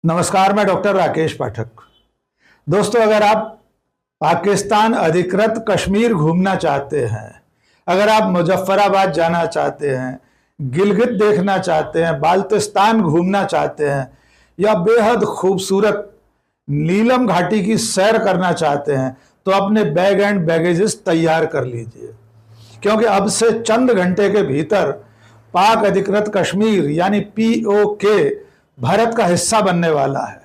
नमस्कार, मैं डॉक्टर राकेश पाठक। दोस्तों, अगर आप पाकिस्तान अधिकृत कश्मीर घूमना चाहते हैं, अगर आप मुजफ्फराबाद जाना चाहते हैं, गिलगित देखना चाहते हैं, बाल्टिस्तान घूमना चाहते हैं या बेहद खूबसूरत नीलम घाटी की सैर करना चाहते हैं तो अपने बैग एंड बैगेजेस तैयार कर लीजिए, क्योंकि अब से चंद घंटे के भीतर पाक अधिकृत कश्मीर यानी POK भारत का हिस्सा बनने वाला है।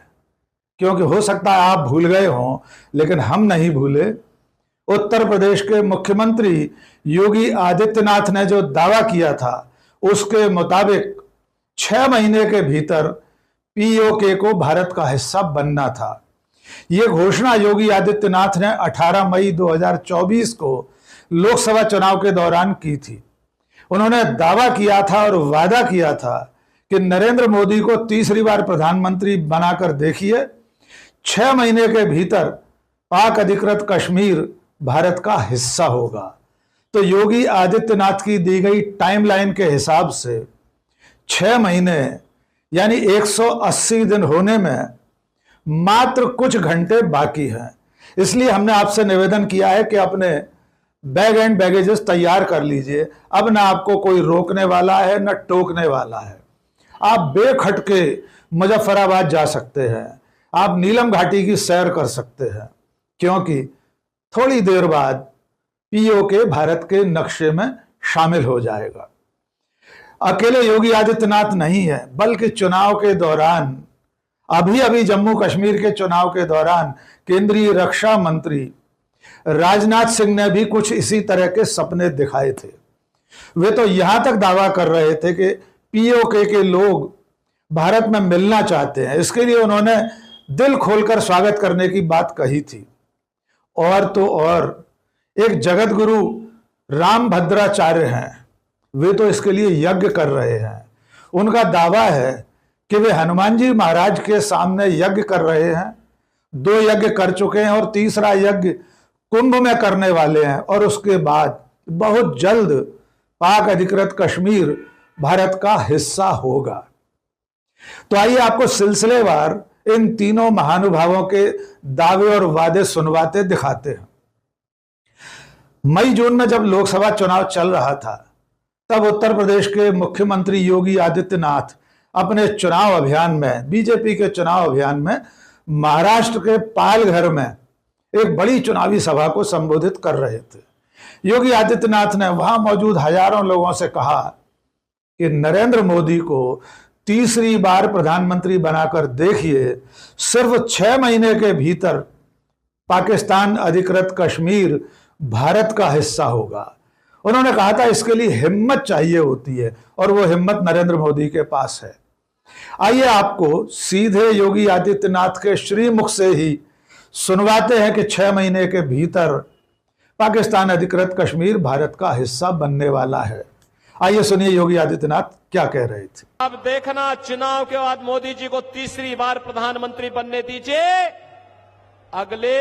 क्योंकि हो सकता है आप भूल गए हों, लेकिन हम नहीं भूले। उत्तर प्रदेश के मुख्यमंत्री योगी आदित्यनाथ ने जो दावा किया था उसके मुताबिक 6 महीने के भीतर POK को भारत का हिस्सा बनना था। ये घोषणा योगी आदित्यनाथ ने 18 मई 2024 को लोकसभा चुनाव के दौरान की थी। उन्होंने दावा किया था और वादा किया था कि नरेंद्र मोदी को तीसरी बार प्रधानमंत्री बनाकर देखिए, 6 महीने के भीतर पाक अधिकृत कश्मीर भारत का हिस्सा होगा। तो योगी आदित्यनाथ की दी गई टाइमलाइन के हिसाब से 6 महीने यानी 180 दिन होने में मात्र कुछ घंटे बाकी हैं। इसलिए हमने आपसे निवेदन किया है कि अपने बैग एंड बैगेजेस तैयार कर लीजिए। अब ना आपको कोई रोकने वाला है न टोकने वाला है। आप बेखटके मुजफ्फराबाद जा सकते हैं, आप नीलम घाटी की सैर कर सकते हैं, क्योंकि थोड़ी देर बाद POK भारत के नक्शे में शामिल हो जाएगा। अकेले योगी आदित्यनाथ नहीं है, बल्कि चुनाव के दौरान अभी जम्मू कश्मीर के चुनाव के दौरान केंद्रीय रक्षा मंत्री राजनाथ सिंह ने भी कुछ इसी तरह के सपने दिखाए थे। वे तो यहां तक दावा कर रहे थे कि POK के लोग भारत में मिलना चाहते हैं, इसके लिए उन्होंने दिल खोलकर स्वागत करने की बात कही थी। और तो और एक जगत गुरु राम भद्राचार्य हैं, वे तो इसके लिए यज्ञ कर रहे हैं। उनका दावा है कि वे हनुमान जी महाराज के सामने यज्ञ कर रहे हैं, 2 यज्ञ कर चुके हैं और तीसरा यज्ञ कुंभ में करने वाले हैं, और उसके बाद बहुत जल्द पाक अधिकृत कश्मीर भारत का हिस्सा होगा। तो आइए आपको सिलसिलेवार इन तीनों महानुभावों के दावे और वादे सुनवाते दिखाते हैं। मई जून में जब लोकसभा चुनाव चल रहा था, तब उत्तर प्रदेश के मुख्यमंत्री योगी आदित्यनाथ अपने चुनाव अभियान में, बीजेपी के चुनाव अभियान में महाराष्ट्र के पालघर में एक बड़ी चुनावी सभा को संबोधित कर रहे थे। योगी आदित्यनाथ ने वहां मौजूद हजारों लोगों से कहा कि नरेंद्र मोदी को तीसरी बार प्रधानमंत्री बनाकर देखिए, सिर्फ 6 महीने के भीतर पाकिस्तान अधिकृत कश्मीर भारत का हिस्सा होगा। उन्होंने कहा था इसके लिए हिम्मत चाहिए होती है, और वो हिम्मत नरेंद्र मोदी के पास है। आइए आपको सीधे योगी आदित्यनाथ के श्रीमुख से ही सुनवाते हैं कि 6 महीने के भीतर पाकिस्तान अधिकृत कश्मीर भारत का हिस्सा बनने वाला है। आइए सुनिए योगी आदित्यनाथ क्या कह रहे थे। अब देखना, चुनाव के बाद मोदी जी को तीसरी बार प्रधानमंत्री बनने दीजिए। अगले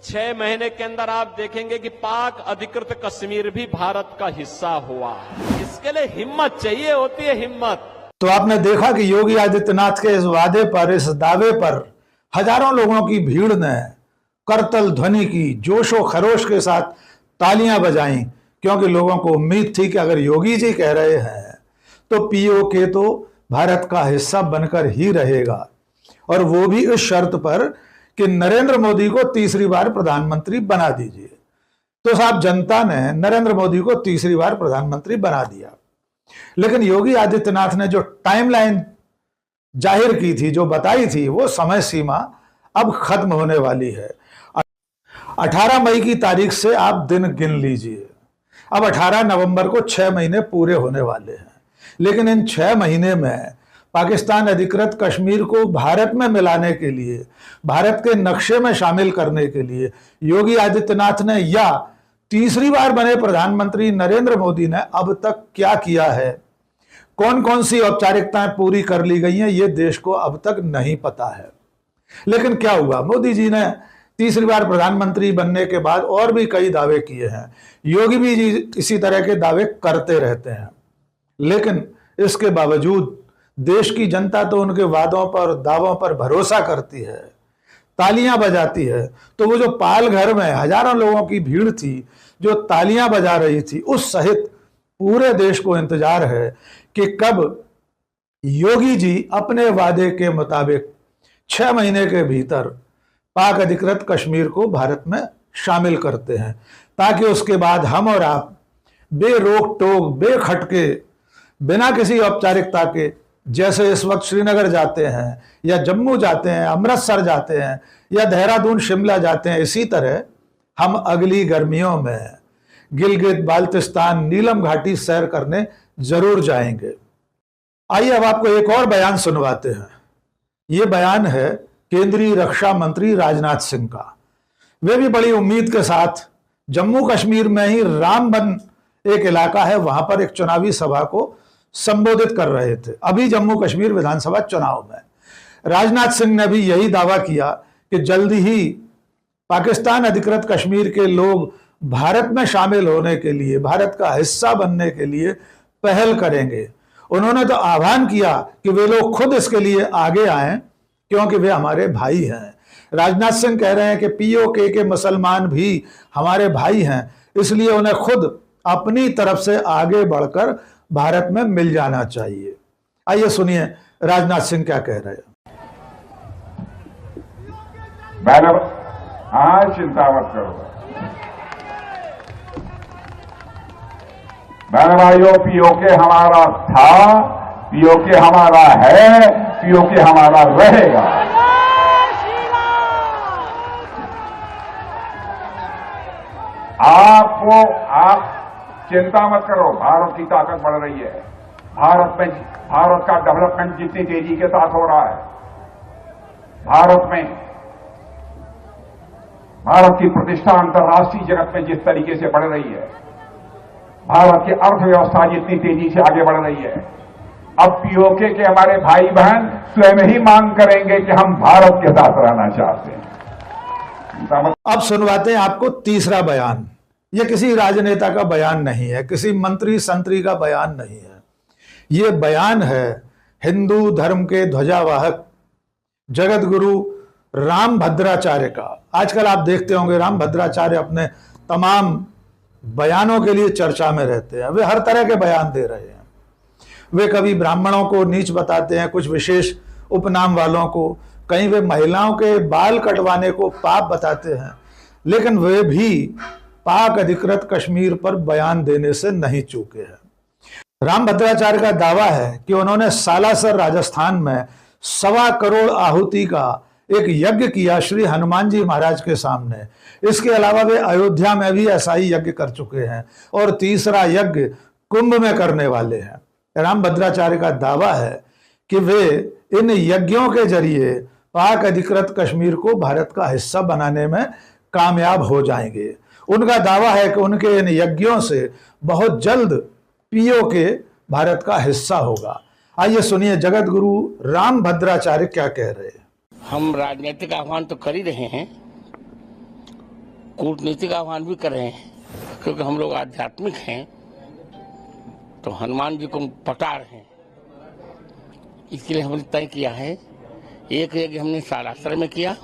6 महीने के अंदर आप देखेंगे कि पाक अधिकृत कश्मीर भी भारत का हिस्सा हुआ है। इसके लिए हिम्मत चाहिए होती है, हिम्मत। तो आपने देखा कि योगी आदित्यनाथ के इस वादे पर, इस दावे पर हजारों लोगों की भीड़ ने करतल ध्वनि की, जोशो खरोश के साथ तालियां बजाई, क्योंकि लोगों को उम्मीद थी कि अगर योगी जी कह रहे हैं तो POK तो भारत का हिस्सा बनकर ही रहेगा, और वो भी इस शर्त पर कि नरेंद्र मोदी को तीसरी बार प्रधानमंत्री बना दीजिए। तो साहब, जनता ने नरेंद्र मोदी को तीसरी बार प्रधानमंत्री बना दिया। लेकिन योगी आदित्यनाथ ने जो टाइमलाइन जाहिर की थी, जो बताई थी, वो समय सीमा अब खत्म होने वाली है। 18 मई की तारीख से आप दिन गिन लीजिए। अब 18 नवंबर को 6 महीने पूरे होने वाले हैं। लेकिन इन 6 महीने में पाकिस्तान अधिकृत कश्मीर को भारत में मिलाने के लिए, भारत के नक्शे में शामिल करने के लिए योगी आदित्यनाथ ने या तीसरी बार बने प्रधानमंत्री नरेंद्र मोदी ने अब तक क्या किया है, कौन कौन सी औपचारिकताएं पूरी कर ली गई हैं, ये देश को अब तक नहीं पता है। लेकिन क्या हुआ, मोदी जी ने तीसरी बार प्रधानमंत्री बनने के बाद और भी कई दावे किए हैं। योगी भी जी इसी तरह के दावे करते रहते हैं। लेकिन इसके बावजूद देश की जनता तो उनके वादों पर दावों पर भरोसा करती है, तालियां बजाती है। तो वो जो पाल घर में हजारों लोगों की भीड़ थी जो तालियां बजा रही थी, उस सहित पूरे देश को इंतजार है कि कब योगी जी अपने वादे के मुताबिक 6 महीने के भीतर पाक अधिकृत कश्मीर को भारत में शामिल करते हैं, ताकि उसके बाद हम और आप बेरोक टोक बेखटके बिना किसी औपचारिकता के, जैसे इस वक्त श्रीनगर जाते हैं या जम्मू जाते हैं, अमृतसर जाते हैं या देहरादून शिमला जाते हैं, इसी तरह हम अगली गर्मियों में गिलगित बाल्टिस्तान नीलम घाटी सैर करने जरूर जाएंगे। आइए अब आपको एक और बयान सुनवाते हैं। ये बयान है केंद्रीय रक्षा मंत्री राजनाथ सिंह का। वे भी बड़ी उम्मीद के साथ जम्मू कश्मीर में ही रामबन एक इलाका है, वहां पर एक चुनावी सभा को संबोधित कर रहे थे। अभी जम्मू कश्मीर विधानसभा चुनाव में राजनाथ सिंह ने भी यही दावा किया कि जल्दी ही पाकिस्तान अधिकृत कश्मीर के लोग भारत में शामिल होने के लिए, भारत का हिस्सा बनने के लिए पहल करेंगे। उन्होंने तो आह्वान किया कि वे लोग खुद इसके लिए आगे आएं, क्योंकि वे हमारे भाई हैं। राजनाथ सिंह कह रहे हैं कि पीओके के मुसलमान भी हमारे भाई हैं, इसलिए उन्हें खुद अपनी तरफ से आगे बढ़कर भारत में मिल जाना चाहिए। आइए सुनिए राजनाथ सिंह क्या कह रहे हैं। मैडम, हाँ, चिंता मत करो मैडम। भाइयों, पीओके हमारा था, पीओके हमारा है, पीओके हमारा रहेगा। आप चिंता मत करो, भारत की ताकत बढ़ रही है। भारत का डेवलपमेंट जितनी तेजी के साथ हो रहा है, भारत की प्रतिष्ठा अंतर्राष्ट्रीय जगत में जिस तरीके से बढ़ रही है, भारत की अर्थव्यवस्था जितनी तेजी से आगे बढ़ रही है, अब पीओके के हमारे भाई बहन स्वयं ही मांग करेंगे कि हम भारत के साथ रहना चाहते हैं। अब सुनवाते हैं आपको तीसरा बयान। यह किसी राजनेता का बयान नहीं है, किसी मंत्री संतरी का बयान नहीं है। यह बयान है हिंदू धर्म के ध्वजावाहक जगत गुरु रामभद्राचार्य का। आजकल आप देखते होंगे रामभद्राचार्य अपने तमाम बयानों के लिए चर्चा में रहते हैं। वे हर तरह के बयान दे रहे हैं। वे कभी ब्राह्मणों को नीच बताते हैं, कुछ विशेष उपनाम वालों को, कहीं वे महिलाओं के बाल कटवाने को पाप बताते हैं, लेकिन वे भी पाक अधिकृत कश्मीर पर बयान देने से नहीं चूके हैं। रामभद्राचार्य का दावा है कि उन्होंने सालासर राजस्थान में 1.25 करोड़ आहुति का एक यज्ञ किया श्री हनुमान जी महाराज के सामने। इसके अलावा वे अयोध्या में भी ऐसा ही यज्ञ कर चुके हैं और तीसरा यज्ञ कुंभ में करने वाले हैं। रामभद्राचार्य का दावा है कि वे इन यज्ञों के जरिए पाक अधिकृत कश्मीर को भारत का हिस्सा बनाने में कामयाब हो जाएंगे। उनका दावा है कि उनके इन यज्ञों से बहुत जल्द पीओके भारत का हिस्सा होगा। आइए सुनिए जगत गुरु रामभद्राचार्य क्या कह रहे हैं। हम राजनीतिक आह्वान तो कर ही रहे हैं, कूटनीतिक आह्वान भी कर रहे हैं, क्योंकि हम लोग आध्यात्मिक हैं, तो हनुमान जी को पटा रहे हैं। इसके लिए हमने तय किया है, एक यज्ञ हमने सालासर में किया,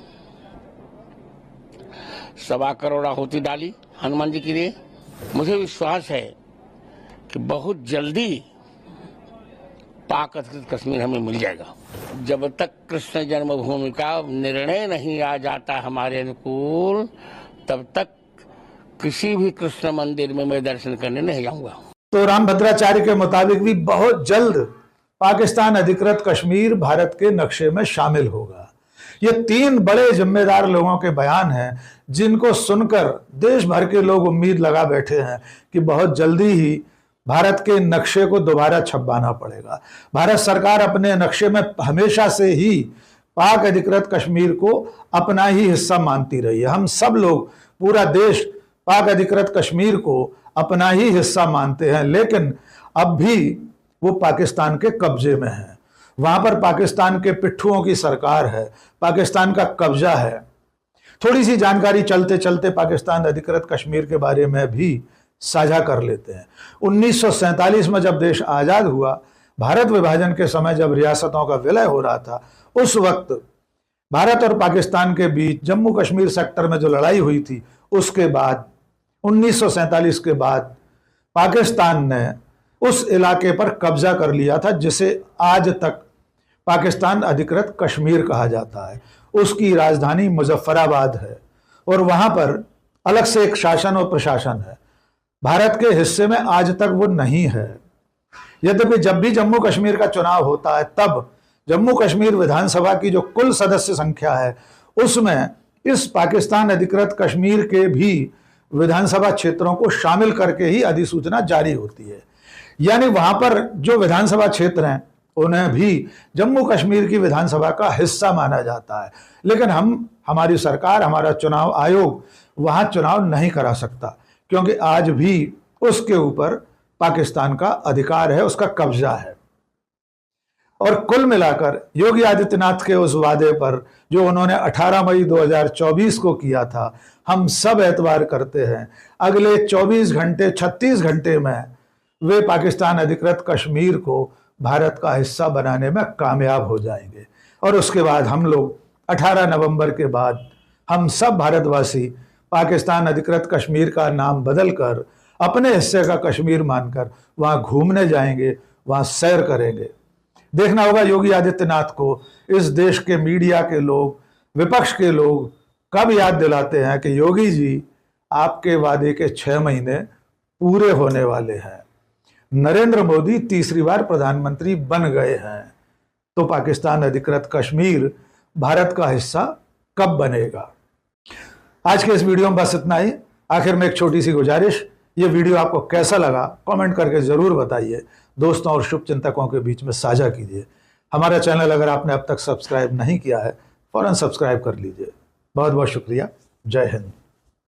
1.25 करोड़ आहुति डाली हनुमान जी के लिए। मुझे विश्वास है कि बहुत जल्दी पाक अधिकृत कश्मीर हमें मिल जाएगा। जब तक कृष्ण जन्मभूमि का निर्णय नहीं आ जाता हमारे अनुकूल, तब तक किसी भी कृष्ण मंदिर में मैं दर्शन करने नहीं जाऊंगा। तो रामभद्राचार्य के मुताबिक भी बहुत जल्द पाकिस्तान अधिकृत कश्मीर भारत के नक्शे में शामिल होगा। ये 3 बड़े जिम्मेदार लोगों के बयान हैं, जिनको सुनकर देश भर के लोग उम्मीद लगा बैठे हैं कि बहुत जल्दी ही भारत के नक्शे को दोबारा छपवाना पड़ेगा। भारत सरकार अपने नक्शे में हमेशा से ही पाक अधिकृत कश्मीर को अपना ही हिस्सा मानती रही है। हम सब लोग, पूरा देश पाक अधिकृत कश्मीर को अपना ही हिस्सा मानते हैं, लेकिन अब भी वो पाकिस्तान के कब्जे में है। वहां पर पाकिस्तान के पिट्ठुओं की सरकार है, पाकिस्तान का कब्जा है। थोड़ी सी जानकारी चलते चलते पाकिस्तान अधिकृत कश्मीर के बारे में भी साझा कर लेते हैं। 1947 में जब देश आजाद हुआ, भारत विभाजन के समय जब रियासतों का विलय हो रहा था, उस वक्त भारत और पाकिस्तान के बीच जम्मू कश्मीर सेक्टर में जो लड़ाई हुई थी, उसके बाद 1947 के बाद पाकिस्तान ने उस इलाके पर कब्जा कर लिया था, जिसे आज तक पाकिस्तान अधिकृत कश्मीर कहा जाता है। उसकी राजधानी मुजफ्फराबाद है और वहां पर अलग से एक शासन और प्रशासन है। भारत के हिस्से में आज तक वो नहीं है। यद्यपि जब भी जम्मू कश्मीर का चुनाव होता है, तब जम्मू कश्मीर विधानसभा की जो कुल सदस्य संख्या है, उसमें इस पाकिस्तान अधिकृत कश्मीर के भी विधानसभा क्षेत्रों को शामिल करके ही अधिसूचना जारी होती है। यानी वहां पर जो विधानसभा क्षेत्र हैं, उन्हें भी जम्मू कश्मीर की विधानसभा का हिस्सा माना जाता है। लेकिन हमारी सरकार, हमारा चुनाव आयोग वहां चुनाव नहीं करा सकता, क्योंकि आज भी उसके ऊपर पाकिस्तान का अधिकार है, उसका कब्जा है। और कुल मिलाकर योगी आदित्यनाथ के उस वादे पर जो उन्होंने 18 मई 2024 को किया था, हम सब एतबार करते हैं अगले 24 घंटे 36 घंटे में वे पाकिस्तान अधिकृत कश्मीर को भारत का हिस्सा बनाने में कामयाब हो जाएंगे। और उसके बाद हम लोग 18 नवंबर के बाद हम सब भारतवासी पाकिस्तान अधिकृत कश्मीर का नाम बदलकर अपने हिस्से का कश्मीर मानकर वहाँ घूमने जाएंगे, वहाँ सैर करेंगे। देखना होगा योगी आदित्यनाथ को इस देश के मीडिया के लोग, विपक्ष के लोग कब याद दिलाते हैं कि योगी जी, आपके वादे के 6 महीने पूरे होने वाले हैं। नरेंद्र मोदी तीसरी बार प्रधानमंत्री बन गए हैं, तो पाकिस्तान अधिकृत कश्मीर भारत का हिस्सा कब बनेगा। आज के इस वीडियो में बस इतना ही। आखिर में एक छोटी सी गुजारिश, ये वीडियो आपको कैसा लगा कमेंट करके ज़रूर बताइए। दोस्तों और शुभचिंतकों के बीच में साझा कीजिए। हमारा चैनल अगर आपने अब तक सब्सक्राइब नहीं किया है, फौरन सब्सक्राइब कर लीजिए। बहुत बहुत शुक्रिया। जय हिंद।